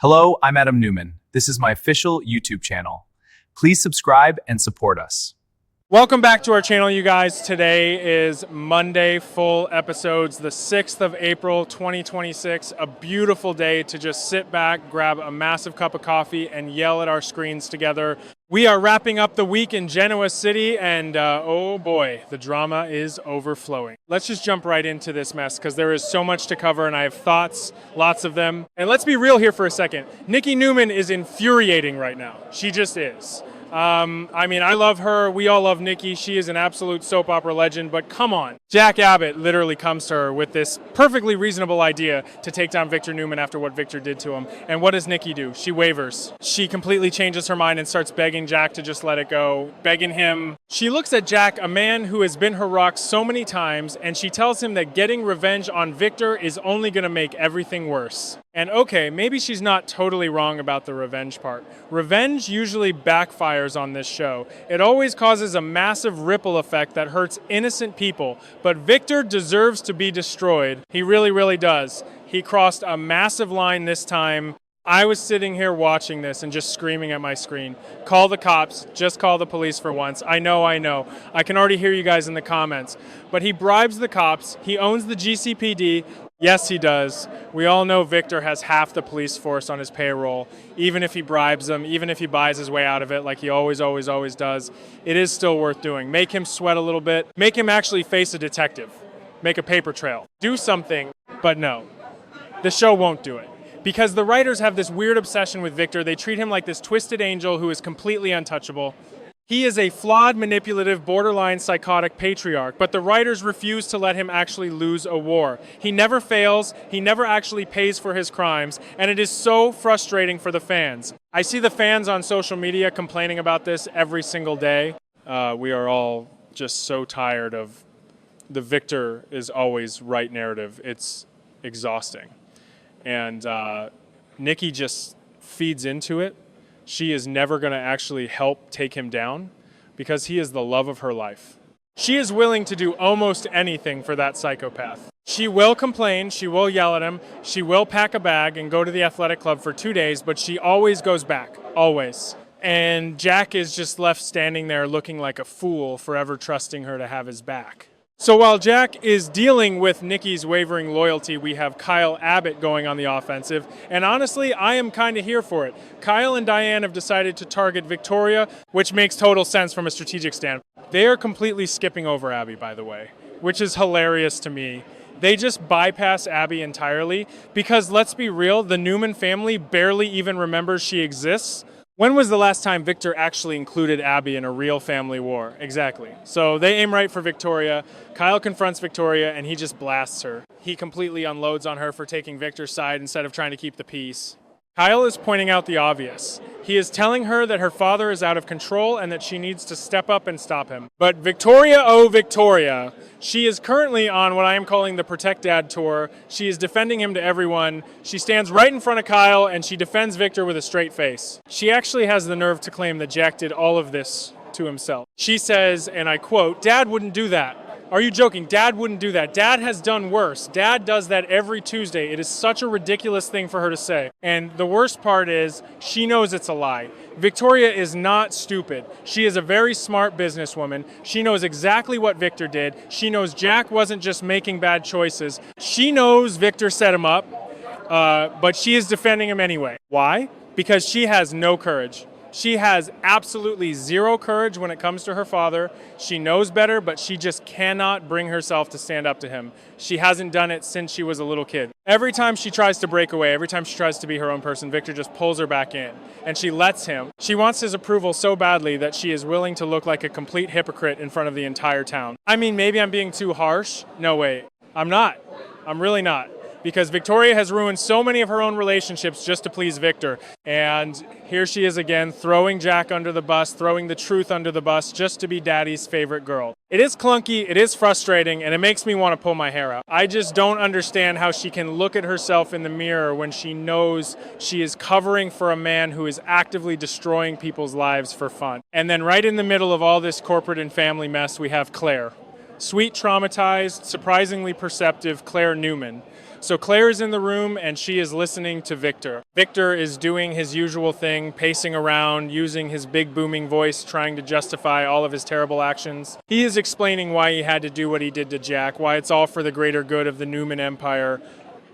Hello, I'm Adam Newman. This is my official YouTube channel. Please subscribe and support us. Welcome back to our channel, you guys. Today is Monday, full episodes, the 6th of April, 2026. A beautiful day to just sit back, grab a massive cup of coffee, and yell at our screens together. We are wrapping up the week in Genoa City, and oh boy, the drama is overflowing. Let's just jump right into this mess, because there is so much to cover, and I have thoughts, lots of them. And let's be real here for a second. Nikki Newman is infuriating right now. She just is. I love her. We all love Nikki. She is an absolute soap opera legend, but come on. Jack Abbott literally comes to her with this perfectly reasonable idea to take down Victor Newman after what Victor did to him. And what does Nikki do? She wavers. She completely changes her mind and starts begging Jack to just let it go, begging him. She looks at Jack, a man who has been her rock so many times, and she tells him that getting revenge on Victor is only going to make everything worse. And okay, maybe she's not totally wrong about the revenge part. Revenge usually backfires on this show. It always causes a massive ripple effect that hurts innocent people, but Victor deserves to be destroyed. He really, really does. He crossed a massive line this time. I was sitting here watching this and just screaming at my screen. Call the cops, just call the police for once. I know. I can already hear you guys in the comments. But he bribes the cops, he owns the GCPD. Yes, he does. We all know Victor has half the police force on his payroll. Even if he bribes them, even if he buys his way out of it like he always does, it is still worth doing. Make him sweat a little bit. Make him actually face a detective. Make a paper trail. Do something, but no. The show won't do it. Because the writers have this weird obsession with Victor. They treat him like this twisted angel who is completely untouchable. He is a flawed, manipulative, borderline psychotic patriarch, but the writers refuse to let him actually lose a war. He never fails, he never actually pays for his crimes, and it is so frustrating for the fans. I see the fans on social media complaining about this every single day. We are all just so tired of the Victor is always right narrative. It's exhausting. And Nikki just feeds into it. She is never going to actually help take him down because he is the love of her life. She is willing to do almost anything for that psychopath. She will complain, she will yell at him, she will pack a bag and go to the athletic club for 2 days, but she always goes back, always. And Jack is just left standing there looking like a fool, forever trusting her to have his back. So while Jack is dealing with Nikki's wavering loyalty, we have Kyle Abbott going on the offensive. And honestly, I am kind of here for it. Kyle and Diane have decided to target Victoria, which makes total sense from a strategic standpoint. They are completely skipping over Abby, by the way, which is hilarious to me. They just bypass Abby entirely because, let's be real, the Newman family barely even remembers she exists. When was the last time Victor actually included Abby in a real family war? Exactly. So they aim right for Victoria. Kyle confronts Victoria and he just blasts her. He completely unloads on her for taking Victor's side instead of trying to keep the peace. Kyle is pointing out the obvious. He is telling her that her father is out of control and that she needs to step up and stop him. But Victoria, oh Victoria, she is currently on what I am calling the Protect Dad tour. She is defending him to everyone. She stands right in front of Kyle and she defends Victor with a straight face. She actually has the nerve to claim that Jack did all of this to himself. She says, and I quote, "Dad wouldn't do that. Are you joking? Dad wouldn't do that. Dad has done worse. Dad does that every Tuesday." It is such a ridiculous thing for her to say. And the worst part is, she knows it's a lie. Victoria is not stupid. She is a very smart businesswoman. She knows exactly what Victor did. She knows Jack wasn't just making bad choices. She knows Victor set him up, but she is defending him anyway. Why? Because she has no courage. She has absolutely zero courage when it comes to her father. She knows better, but she just cannot bring herself to stand up to him. She hasn't done it since she was a little kid. Every time she tries to break away, every time she tries to be her own person, Victor just pulls her back in, and she lets him. She wants his approval so badly that she is willing to look like a complete hypocrite in front of the entire town. I mean, maybe I'm being too harsh. No, wait, I'm not. I'm really not. Because Victoria has ruined so many of her own relationships just to please Victor. And here she is again, throwing Jack under the bus, throwing the truth under the bus just to be Daddy's favorite girl. It is clunky, it is frustrating, and it makes me want to pull my hair out. I just don't understand how she can look at herself in the mirror when she knows she is covering for a man who is actively destroying people's lives for fun. And then right in the middle of all this corporate and family mess, we have Claire. Sweet, traumatized, surprisingly perceptive Claire Newman, So Claire is in the room and she is listening to Victor. Victor is doing his usual thing, pacing around, using his big booming voice, trying to justify all of his terrible actions. He is explaining why he had to do what he did to Jack, why it's all for the greater good of the Newman Empire,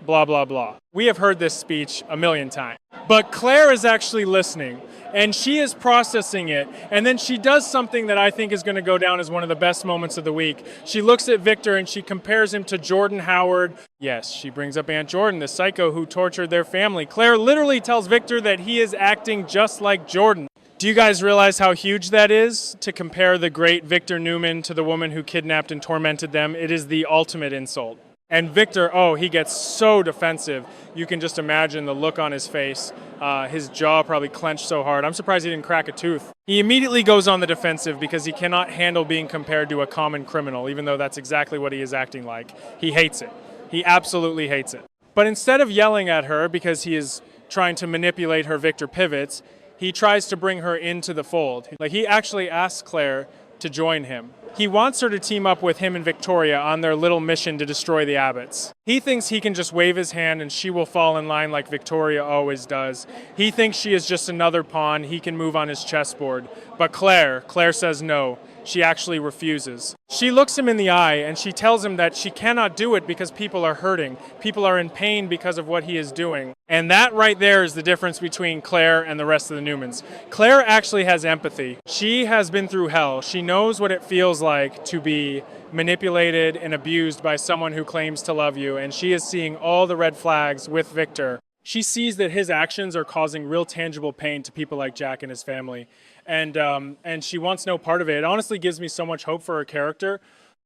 blah, blah, blah. We have heard this speech a million times. But Claire is actually listening, and she is processing it, and then she does something that I think is going to go down as one of the best moments of the week. She looks at Victor and she compares him to Jordan Howard. Yes, she brings up Aunt Jordan, the psycho who tortured their family. Claire literally tells Victor that he is acting just like Jordan. Do you guys realize how huge that is, to compare the great Victor Newman to the woman who kidnapped and tormented them? It is the ultimate insult. And Victor, he gets so defensive. You can just imagine the look on his face. His jaw probably clenched so hard. I'm surprised he didn't crack a tooth. He immediately goes on the defensive because he cannot handle being compared to a common criminal, even though that's exactly what he is acting like. He hates it. He absolutely hates it. But instead of yelling at her because he is trying to manipulate her, Victor pivots. He tries to bring her into the fold. Like, he actually asks Claire to join him. He wants her to team up with him and Victoria on their little mission to destroy the Abbotts. He thinks he can just wave his hand and she will fall in line like Victoria always does. He thinks she is just another pawn he can move on his chessboard. But Claire says no. She actually refuses. She looks him in the eye and she tells him that she cannot do it because people are hurting. People are in pain because of what he is doing. And that right there is the difference between Claire and the rest of the Newmans. Claire actually has empathy. She has been through hell. She knows what it feels like to be manipulated and abused by someone who claims to love you. And she is seeing all the red flags with Victor. She sees that his actions are causing real tangible pain to people like Jack and his family. And she wants no part of it. It honestly gives me so much hope for her character.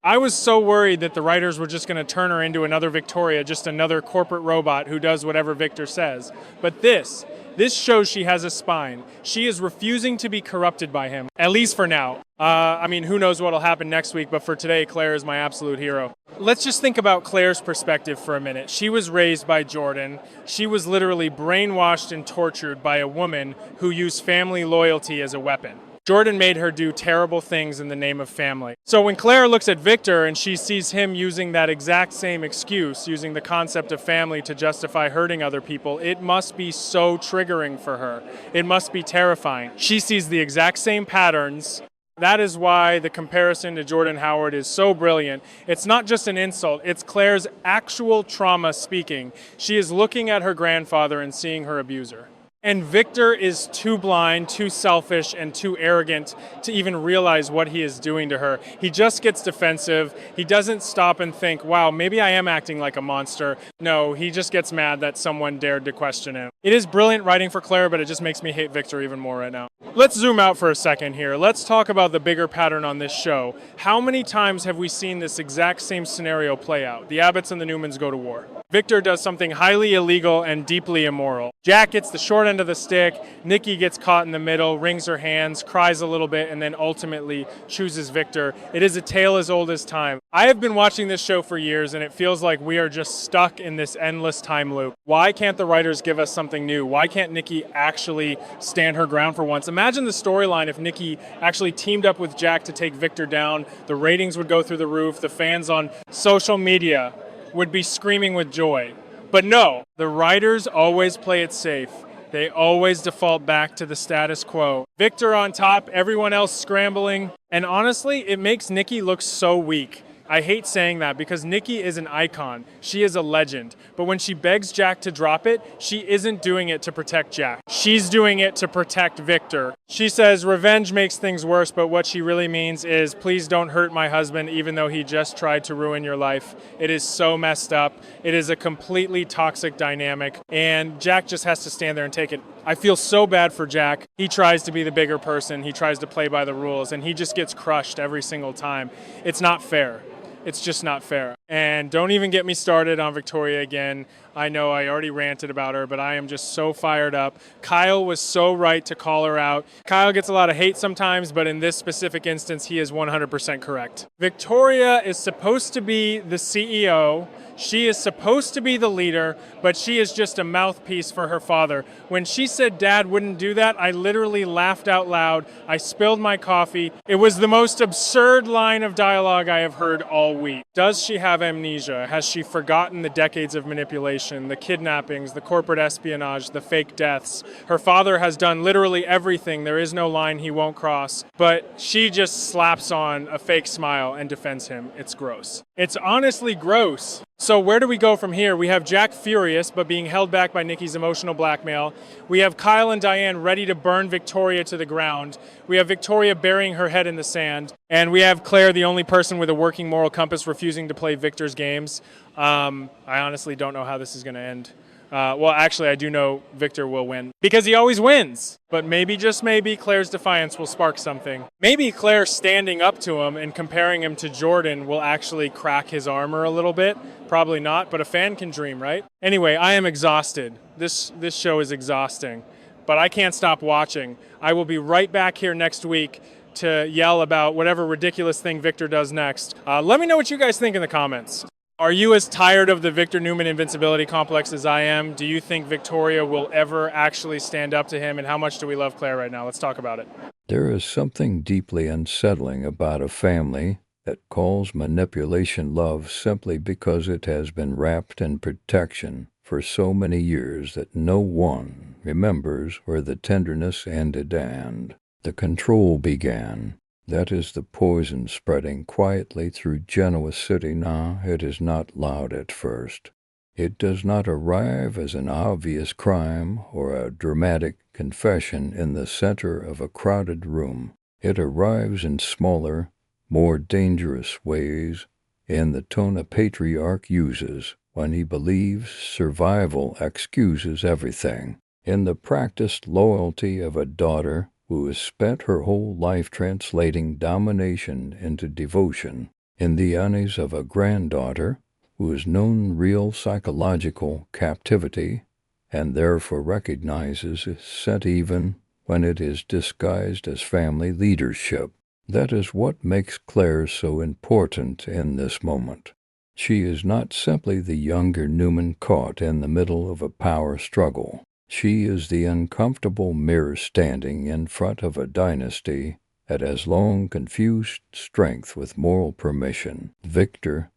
I was so worried that the writers were just going to turn her into another Victoria, just another corporate robot who does whatever Victor says. But this shows she has a spine. She is refusing to be corrupted by him, at least for now. Who knows what will happen next week, but for today, Claire is my absolute hero. Let's just think about Claire's perspective for a minute. She was raised by Jordan. She was literally brainwashed and tortured by a woman who used family loyalty as a weapon. Jordan made her do terrible things in the name of family. So when Claire looks at Victor and she sees him using that exact same excuse, using the concept of family to justify hurting other people, it must be so triggering for her. It must be terrifying. She sees the exact same patterns. That is why the comparison to Jordan Howard is so brilliant. It's not just an insult, it's Claire's actual trauma speaking. She is looking at her grandfather and seeing her abuser. And Victor is too blind, too selfish, and too arrogant to even realize what he is doing to her. He just gets defensive. He doesn't stop and think, wow, maybe I am acting like a monster. No, he just gets mad that someone dared to question him. It is brilliant writing for Claire, but it just makes me hate Victor even more right now. Let's zoom out for a second here. Let's talk about the bigger pattern on this show. How many times have we seen this exact same scenario play out? The Abbotts and the Newmans go to war. Victor does something highly illegal and deeply immoral. Jack gets the short end of the stick. Nikki gets caught in the middle, wrings her hands, cries a little bit, and then ultimately chooses Victor. It is a tale as old as time. I have been watching this show for years, and it feels like we are just stuck in this endless time loop. Why can't the writers give us something new? Why can't Nikki actually stand her ground for once? Imagine the storyline if Nikki actually teamed up with Jack to take Victor down. The ratings would go through the roof. The fans on social media would be screaming with joy. But no, the writers always play it safe. They always default back to the status quo. Victor on top, everyone else scrambling. And honestly, it makes Nikki look so weak. I hate saying that because Nikki is an icon. She is a legend. But when she begs Jack to drop it, she isn't doing it to protect Jack. She's doing it to protect Victor. She says revenge makes things worse, but what she really means is please don't hurt my husband even though he just tried to ruin your life. It is so messed up. It is a completely toxic dynamic, and Jack just has to stand there and take it. I feel so bad for Jack. He tries to be the bigger person. He tries to play by the rules, and he just gets crushed every single time. It's not fair. It's just not fair. And don't even get me started on Victoria again. I know I already ranted about her, but I am just so fired up. Kyle was so right to call her out. Kyle gets a lot of hate sometimes, but in this specific instance, he is 100% correct. Victoria is supposed to be the CEO. She is supposed to be the leader, but she is just a mouthpiece for her father. When she said Dad wouldn't do that, I literally laughed out loud. I spilled my coffee. It was the most absurd line of dialogue I have heard all week. Does she have amnesia? Has she forgotten the decades of manipulation, the kidnappings, the corporate espionage, the fake deaths? Her father has done literally everything. There is no line he won't cross. But she just slaps on a fake smile and defends him. It's gross. It's honestly gross. So where do we go from here? We have Jack furious, but being held back by Nikki's emotional blackmail. We have Kyle and Diane ready to burn Victoria to the ground. We have Victoria burying her head in the sand. And we have Claire, the only person with a working moral compass, refusing to play Victor's games. I honestly don't know how this is going to end. Well, actually, I do know Victor will win because he always wins. But maybe, just maybe, Claire's defiance will spark something. Maybe Claire standing up to him and comparing him to Jordan will actually crack his armor a little bit. Probably not, but a fan can dream, right? Anyway, I am exhausted. This show is exhausting, but I can't stop watching. I will be right back here next week to yell about whatever ridiculous thing Victor does next. Let me know what you guys think in the comments. Are you as tired of the Victor Newman invincibility complex as I am? Do you think Victoria will ever actually stand up to him? And how much do we love Claire right now? Let's talk about it. There is something deeply unsettling about a family that calls manipulation love simply because it has been wrapped in protection for so many years that no one remembers where the tenderness ended and the control began. That is the poison spreading quietly through Genoa City now. It is not loud at first. It does not arrive as an obvious crime or a dramatic confession in the center of a crowded room. It arrives in smaller, more dangerous ways in the tone a patriarch uses when he believes survival excuses everything. In the practiced loyalty of a daughter who has spent her whole life translating domination into devotion, in the unease of a granddaughter who has known real psychological captivity and therefore recognizes scent even when it is disguised as family leadership. That is what makes Claire so important in this moment. She is not simply the younger Newman caught in the middle of a power struggle. She is the uncomfortable mirror standing in front of a dynasty that has long confused strength with moral permission. Victor,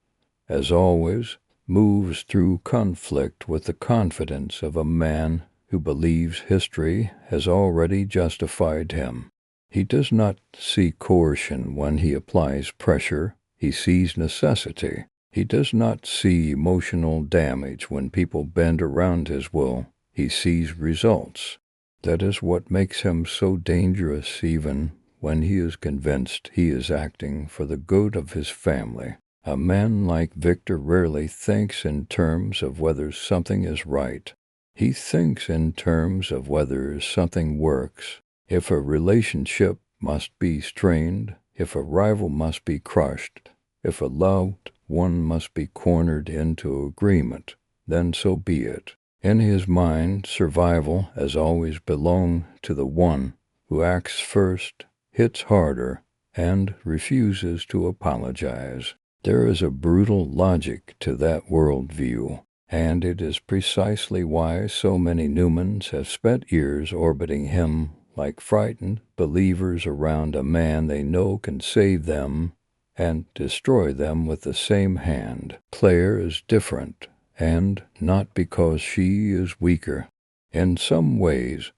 as always, moves through conflict with the confidence of a man who believes history has already justified him. He does not see coercion when he applies pressure. He sees necessity. He does not see emotional damage when people bend around his will. He sees results. That is what makes him so dangerous even when he is convinced he is acting for the good of his family. A man like Victor rarely thinks in terms of whether something is right. He thinks in terms of whether something works. If a relationship must be strained, if a rival must be crushed, if a loved one must be cornered into agreement, then so be it. In his mind, survival has always belonged to the one who acts first, hits harder, and refuses to apologize. There is a brutal logic to that worldview, and it is precisely why so many Newmans have spent years orbiting him like frightened believers around a man they know can save them and destroy them with the same hand. Claire is different, and not because she is weaker. In some ways,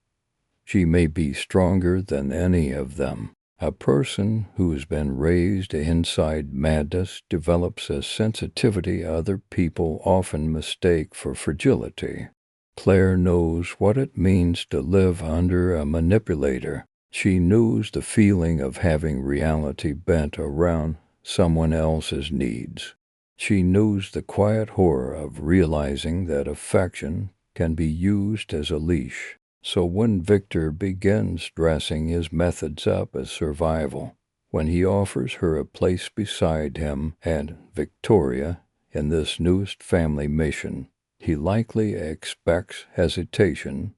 she may be stronger than any of them. A person who has been raised inside madness develops a sensitivity other people often mistake for fragility. Claire knows what it means to live under a manipulator. She knows the feeling of having reality bent around someone else's needs. She knows the quiet horror of realizing that affection can be used as a leash. So when Victor begins dressing his methods up as survival, when he offers her a place beside him and Victoria in this newest family mission, he likely expects hesitation,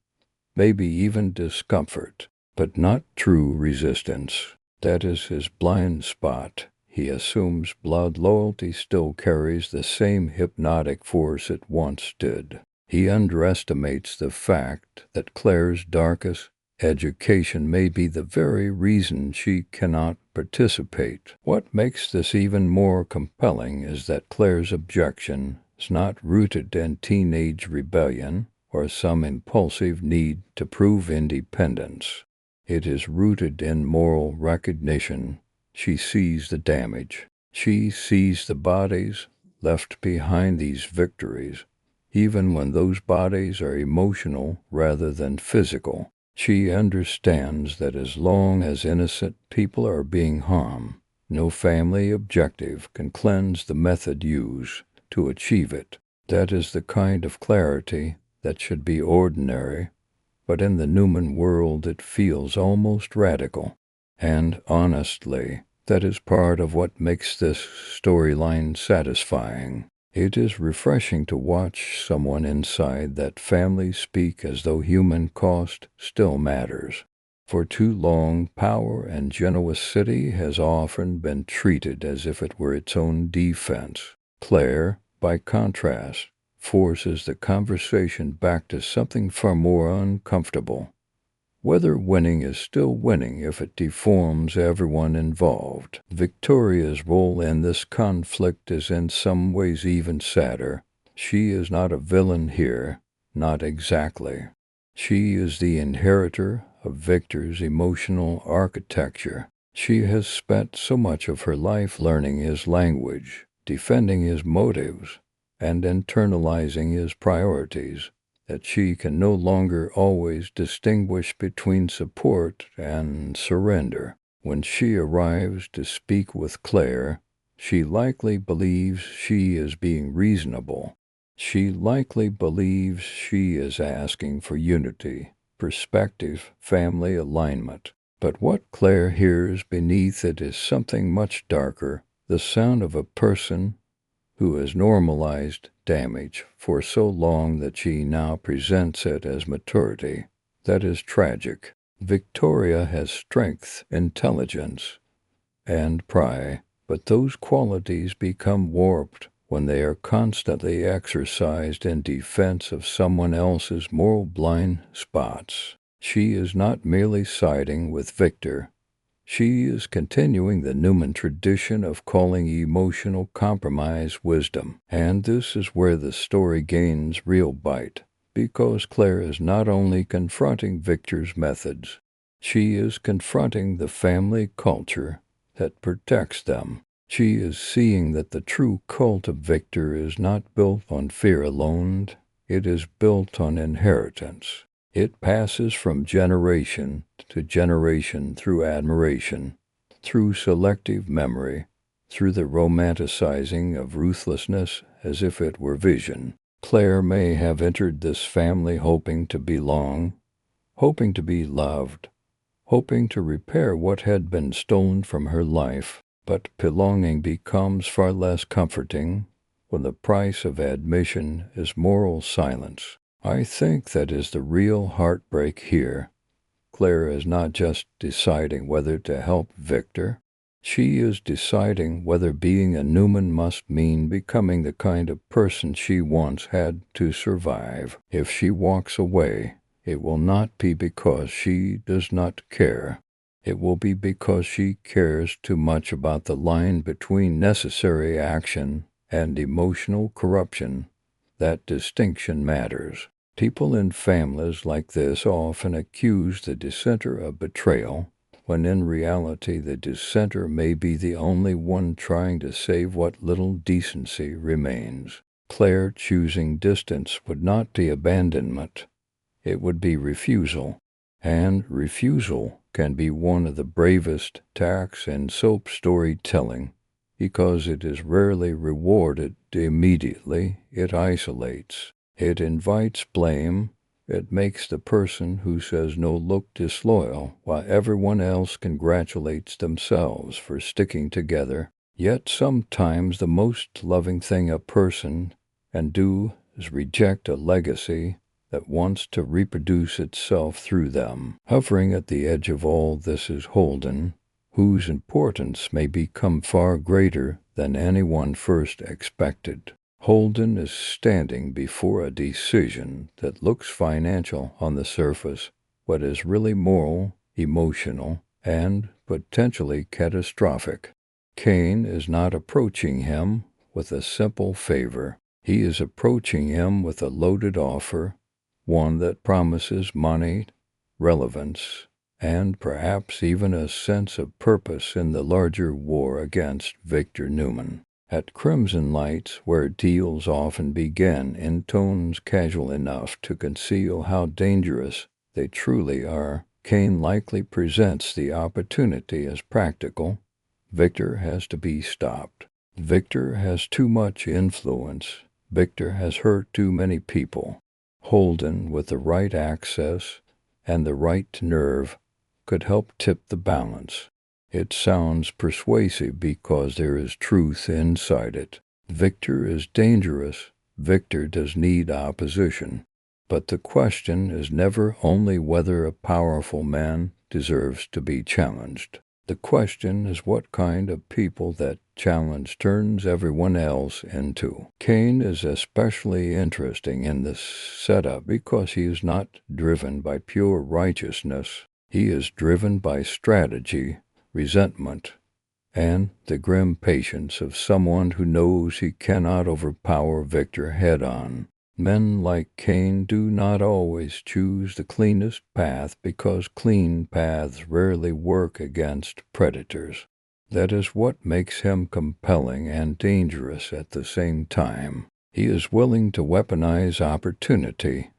maybe even discomfort, but not true resistance. That is his blind spot. He assumes blood loyalty still carries the same hypnotic force it once did. He underestimates the fact that Claire's darkest Education may be the very reason she cannot participate. What makes this even more compelling is that Claire's objection is not rooted in teenage rebellion or some impulsive need to prove independence. It is rooted in moral recognition. She sees the damage. She sees the bodies left behind these victories, even when those bodies are emotional rather than physical. She understands that as long as innocent people are being harmed, no family objective can cleanse the method used to achieve it. That is the kind of clarity that should be ordinary, but in the Newman world it feels almost radical. And honestly, that is part of what makes this storyline satisfying. It is refreshing to watch someone inside that family speak as though human cost still matters. For too long, power and generosity has often been treated as if it were its own defense. Claire, by contrast, forces the conversation back to something far more uncomfortable. Whether winning is still winning if it deforms everyone involved. Victoria's role in this conflict is in some ways even sadder. She is not a villain here, not exactly. She is the inheritor of Victor's emotional architecture. She has spent so much of her life learning his language, defending his motives, and internalizing his priorities, that she can no longer always distinguish between support and surrender. When she arrives to speak with Claire, she likely believes she is being reasonable. She likely believes she is asking for unity, perspective, family alignment. But what Claire hears beneath it is something much darker, the sound of a person who has normalized damage for so long that she now presents it as maturity. That is tragic. Victoria has strength, intelligence, and pride, but those qualities become warped when they are constantly exercised in defense of someone else's moral blind spots. She is not merely siding with Victor. She is continuing the Newman tradition of calling emotional compromise wisdom. And this is where the story gains real bite, because Claire is not only confronting Victor's methods, she is confronting the family culture that protects them. She is seeing that the true cult of Victor is not built on fear alone, it is built on inheritance. It passes from generation to generation through admiration, through selective memory, through the romanticizing of ruthlessness as if it were vision. Claire may have entered this family hoping to belong, hoping to be loved, hoping to repair what had been stolen from her life, but belonging becomes far less comforting when the price of admission is moral silence. I think that is the real heartbreak here. Claire is not just deciding whether to help Victor. She is deciding whether being a Newman must mean becoming the kind of person she once had to survive. If she walks away, it will not be because she does not care. It will be because she cares too much about the line between necessary action and emotional corruption. That distinction matters. People in families like this often accuse the dissenter of betrayal, when in reality the dissenter may be the only one trying to save what little decency remains. Claire choosing distance would not be abandonment. It would be refusal. And refusal can be one of the bravest tasks in soap storytelling, because it is rarely rewarded immediately. It isolates. It invites blame. It makes the person who says no look disloyal, while everyone else congratulates themselves for sticking together. Yet sometimes the most loving thing a person can do is reject a legacy that wants to reproduce itself through them. Hovering at the edge of all this is Holden, whose importance may become far greater than anyone first expected. Holden is standing before a decision that looks financial on the surface, what is really moral, emotional, and potentially catastrophic. Cain is not approaching him with a simple favor. He is approaching him with a loaded offer, one that promises money, relevance, and perhaps even a sense of purpose in the larger war against Victor Newman. At Crimson Lights, where deals often begin in tones casual enough to conceal how dangerous they truly are, Cain likely presents the opportunity as practical. Victor has to be stopped. Victor has too much influence. Victor has hurt too many people. Holden, with the right access and the right nerve, could help tip the balance. It sounds persuasive because there is truth inside it. Victor is dangerous. Victor does need opposition. But the question is never only whether a powerful man deserves to be challenged. The question is what kind of people that challenge turns everyone else into. Cain is especially interesting in this setup because he is not driven by pure righteousness. He is driven by strategy, resentment, and the grim patience of someone who knows he cannot overpower Victor head-on. Men like Cain do not always choose the cleanest path because clean paths rarely work against predators. That is what makes him compelling and dangerous at the same time. He is willing to weaponize opportunity.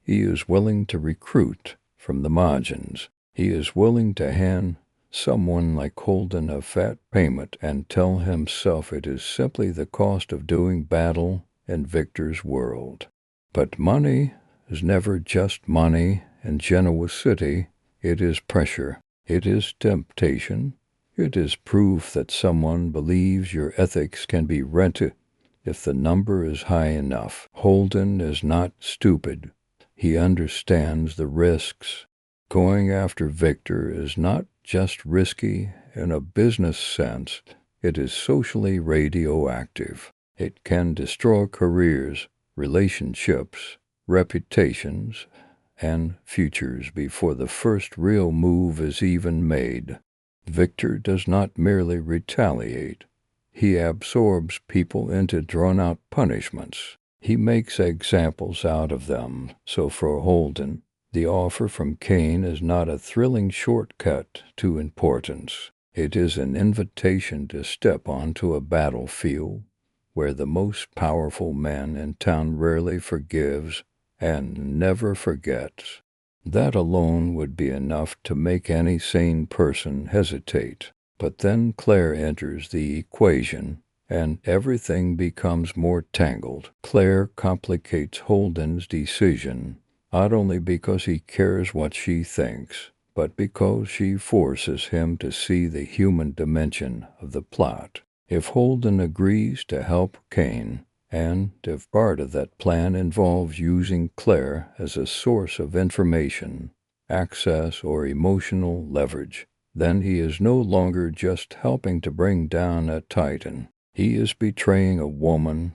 He is willing to recruit from the margins. He is willing to hand someone like Holden a fat payment and tell himself it is simply the cost of doing battle in Victor's world. But money is never just money and generosity. It is pressure. It is temptation. It is proof that someone believes your ethics can be rented if the number is high enough. Holden is not stupid. He understands the risks. Going after Victor is not just risky in a business sense. It is socially radioactive. It can destroy careers, relationships, reputations, and futures before the first real move is even made. Victor does not merely retaliate. He absorbs people into drawn-out punishments. He makes examples out of them. So for Holden, the offer from Cain is not a thrilling shortcut to importance. It is an invitation to step onto a battlefield where the most powerful man in town rarely forgives and never forgets. That alone would be enough to make any sane person hesitate. But then Claire enters the equation, and everything becomes more tangled. Claire complicates Holden's decision, not only because he cares what she thinks, but because she forces him to see the human dimension of the plot. If Holden agrees to help Cain, and if part of that plan involves using Claire as a source of information, access, or emotional leverage, then he is no longer just helping to bring down a titan. He is betraying a woman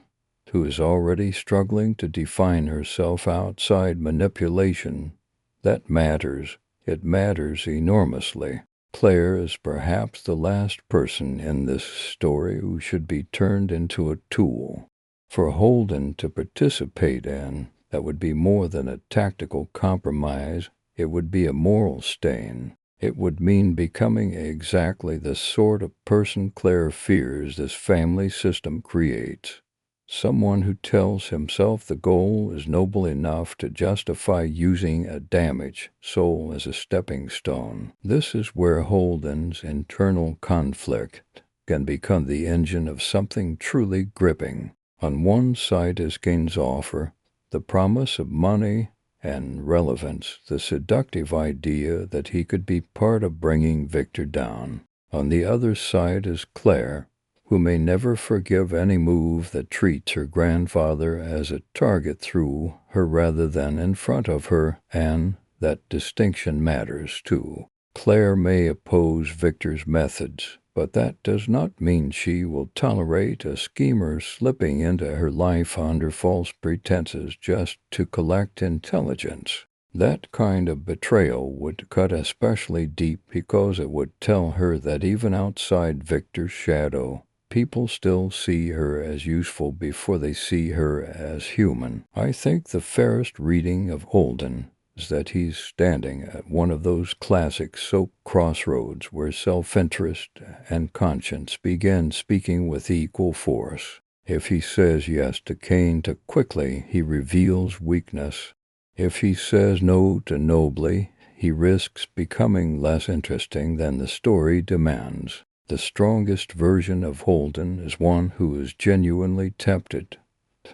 who is already struggling to define herself outside manipulation. That matters. It matters enormously. Claire is perhaps the last person in this story who should be turned into a tool for Holden to participate in. That would be more than a tactical compromise. It would be a moral stain. It would mean becoming exactly the sort of person Claire fears this family system creates. Someone who tells himself the goal is noble enough to justify using a damaged soul as a stepping stone. This is where Holden's internal conflict can become the engine of something truly gripping. On one side is Cain's offer, the promise of money and relevance, the seductive idea that he could be part of bringing Victor down. On the other side is Claire, who may never forgive any move that treats her grandfather as a target through her rather than in front of her, and that distinction matters too. Claire may oppose Victor's methods, but that does not mean she will tolerate a schemer slipping into her life under false pretenses just to collect intelligence. That kind of betrayal would cut especially deep because it would tell her that even outside Victor's shadow, people still see her as useful before they see her as human. I think the fairest reading of Holden is that he's standing at one of those classic soap crossroads where self-interest and conscience begin speaking with equal force. If he says yes to Cain too quickly, he reveals weakness. If he says no to nobly, he risks becoming less interesting than the story demands. The strongest version of Holden is one who is genuinely tempted,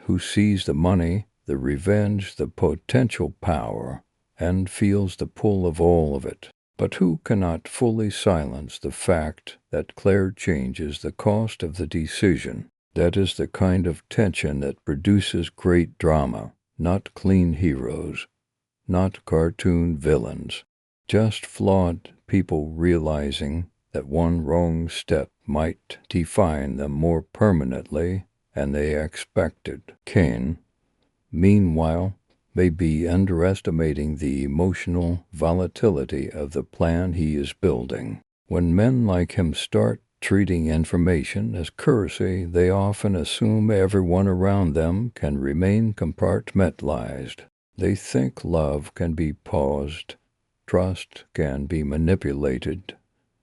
who sees the money, the revenge, the potential power, and feels the pull of all of it, but who cannot fully silence the fact that Claire changes the cost of the decision. That is the kind of tension that produces great drama, not clean heroes, not cartoon villains, just flawed people realizing that one wrong step might define them more permanently than they expected. Cain, meanwhile, may be underestimating the emotional volatility of the plan he is building. When men like him start treating information as currency, they often assume everyone around them can remain compartmentalized. They think love can be paused, trust can be manipulated,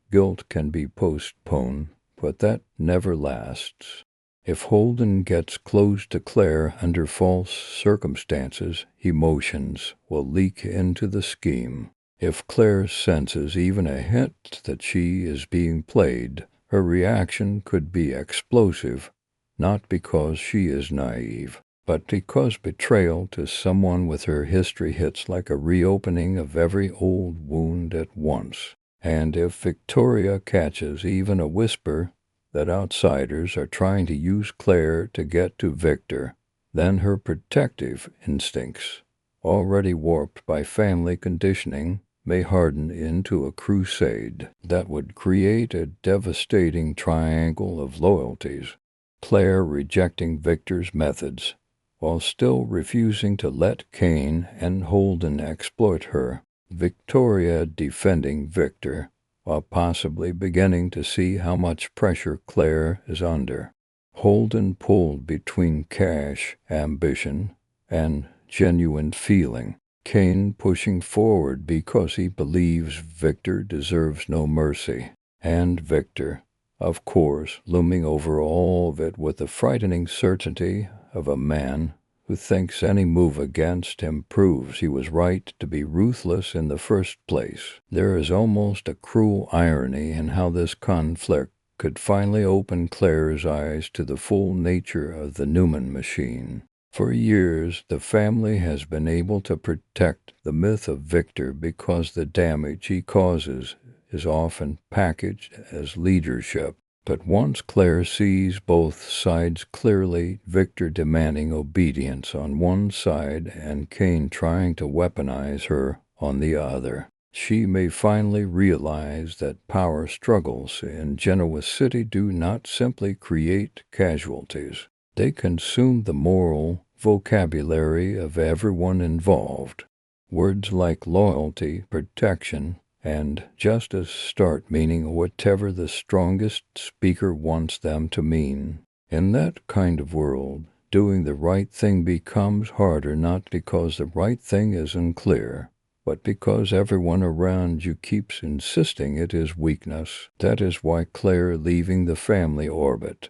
guilt can be postponed, but that never lasts. If Holden gets close to Claire under false circumstances, emotions will leak into the scheme. If Claire senses even a hint that she is being played, her reaction could be explosive, not because she is naive, but because betrayal to someone with her history hits like a reopening of every old wound at once. And if Victoria catches even a whisper that outsiders are trying to use Claire to get to Victor, then her protective instincts, already warped by family conditioning, may harden into a crusade that would create a devastating triangle of loyalties. Claire rejecting Victor's methods, while still refusing to let Cain and Holden exploit her. Victoria defending Victor, while possibly beginning to see how much pressure Claire is under. Holden pulled between cash, ambition, and genuine feeling. Cain pushing forward because he believes Victor deserves no mercy. And Victor, of course, looming over all of it with the frightening certainty of a man who thinks any move against him proves he was right to be ruthless in the first place. There is almost a cruel irony in how this conflict could finally open Claire's eyes to the full nature of the Newman machine. For years, the family has been able to protect the myth of Victor because the damage he causes is often packaged as leadership. But once Claire sees both sides clearly, Victor demanding obedience on one side and Cain trying to weaponize her on the other, she may finally realize that power struggles in Genoa City do not simply create casualties. They consume the moral vocabulary of everyone involved. Words like loyalty, protection, and justice start meaning whatever the strongest speaker wants them to mean. In that kind of world, doing the right thing becomes harder not because the right thing is unclear, but because everyone around you keeps insisting it is weakness. That is why Claire leaving the family orbit,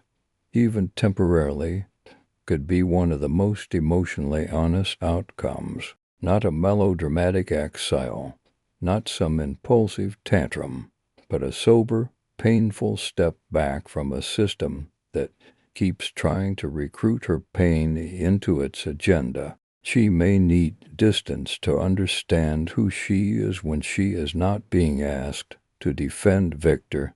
even temporarily, could be one of the most emotionally honest outcomes. Not a melodramatic exile, not some impulsive tantrum, but a sober, painful step back from a system that keeps trying to recruit her pain into its agenda. She may need distance to understand who she is when she is not being asked to defend Victor,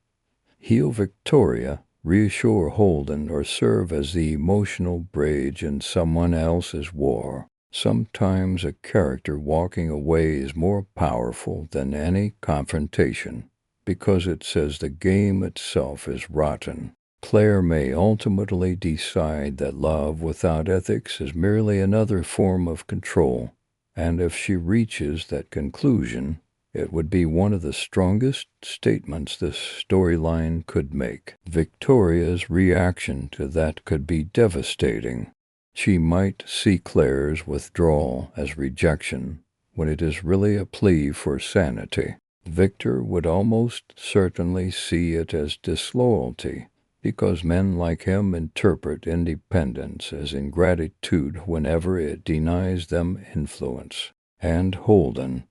heal Victoria, reassure Holden, or serve as the emotional bridge in someone else's war. Sometimes a character walking away is more powerful than any confrontation, because it says the game itself is rotten. Claire may ultimately decide that love without ethics is merely another form of control, And if she reaches that conclusion, it would be one of the strongest statements this storyline could make. Victoria's reaction to that could be devastating. She might see Claire's withdrawal as rejection, when it is really a plea for sanity. Victor would almost certainly see it as disloyalty, because men like him interpret independence as ingratitude whenever it denies them influence. And Holden,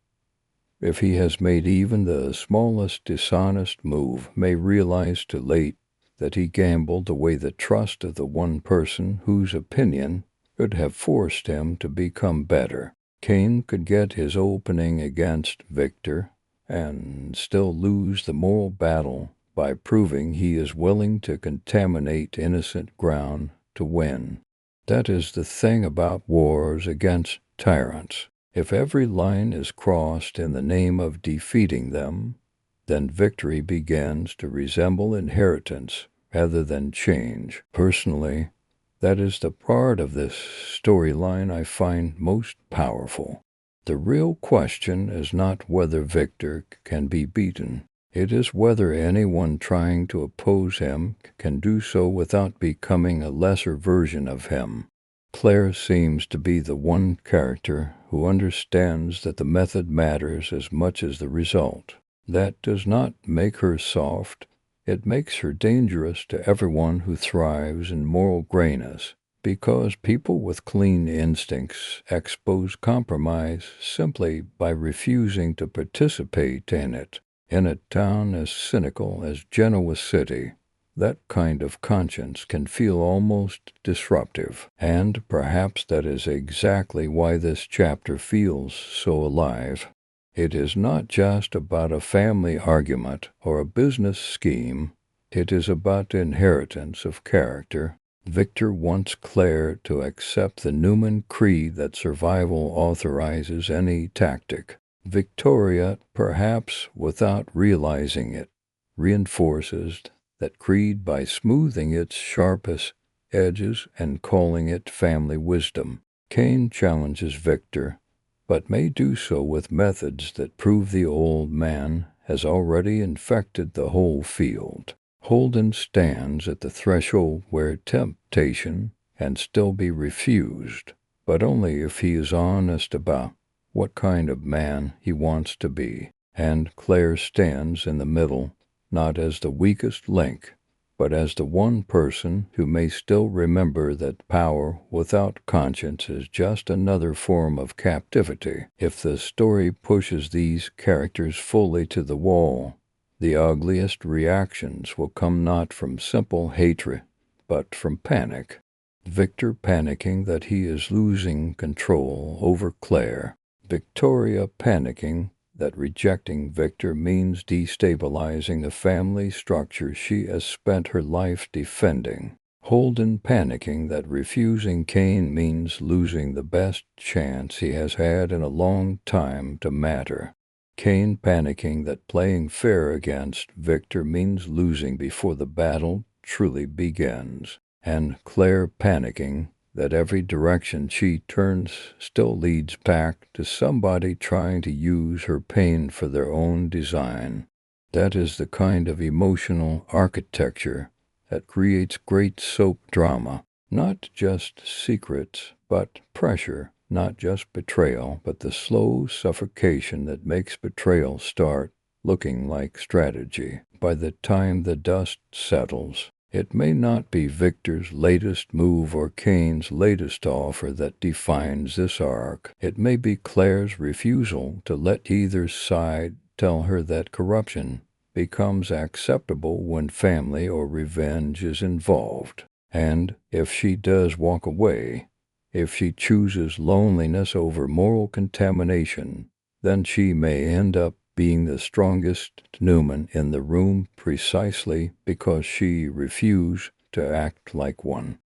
if he has made even the smallest dishonest move, may realize too late that he gambled away the trust of the one person whose opinion could have forced him to become better. Cain could get his opening against Victor and still lose the moral battle by proving he is willing to contaminate innocent ground to win. That is the thing about wars against tyrants. If every line is crossed in the name of defeating them, then victory begins to resemble inheritance rather than change. Personally, that is the part of this storyline I find most powerful. The real question is not whether Victor can be beaten. It is whether anyone trying to oppose him can do so without becoming a lesser version of him. Claire seems to be the one character who understands that the method matters as much as the result. That does not make her soft. It makes her dangerous to everyone who thrives in moral grayness, because people with clean instincts expose compromise simply by refusing to participate in it. In a town as cynical as Genoa City, that kind of conscience can feel almost disruptive, and perhaps that is exactly why this chapter feels so alive. It is not just about a family argument or a business scheme. It is about inheritance of character. Victor wants Claire to accept the Newman creed that survival authorizes any tactic. Victoria, perhaps without realizing it, reinforces that creed by smoothing its sharpest edges and calling it family wisdom. Cain challenges Victor, but may do so with methods that prove the old man has already infected the whole field. Holden stands at the threshold where temptation can still be refused, but only if he is honest about what kind of man he wants to be. And Claire stands in the middle, not as the weakest link, but as the one person who may still remember that power without conscience is just another form of captivity. If the story pushes these characters fully to the wall, the ugliest reactions will come not from simple hatred, but from panic. Victor panicking that he is losing control over Claire. Victoria panicking that rejecting Victor means destabilizing the family structure she has spent her life defending. Holden panicking that refusing Cain means losing the best chance he has had in a long time to matter. Cain panicking that playing fair against Victor means losing before the battle truly begins. And Claire panicking that every direction she turns still leads back to somebody trying to use her pain for their own design. That is the kind of emotional architecture that creates great soap drama. Not just secrets, but pressure. Not just betrayal, but the slow suffocation that makes betrayal start looking like strategy. By the time the dust settles, it may not be Victor's latest move or Cain's latest offer that defines this arc. It may be Claire's refusal to let either side tell her that corruption becomes acceptable when family or revenge is involved. And if she does walk away, if she chooses loneliness over moral contamination, then she may end up being the strongest Newman in the room precisely because she refused to act like one.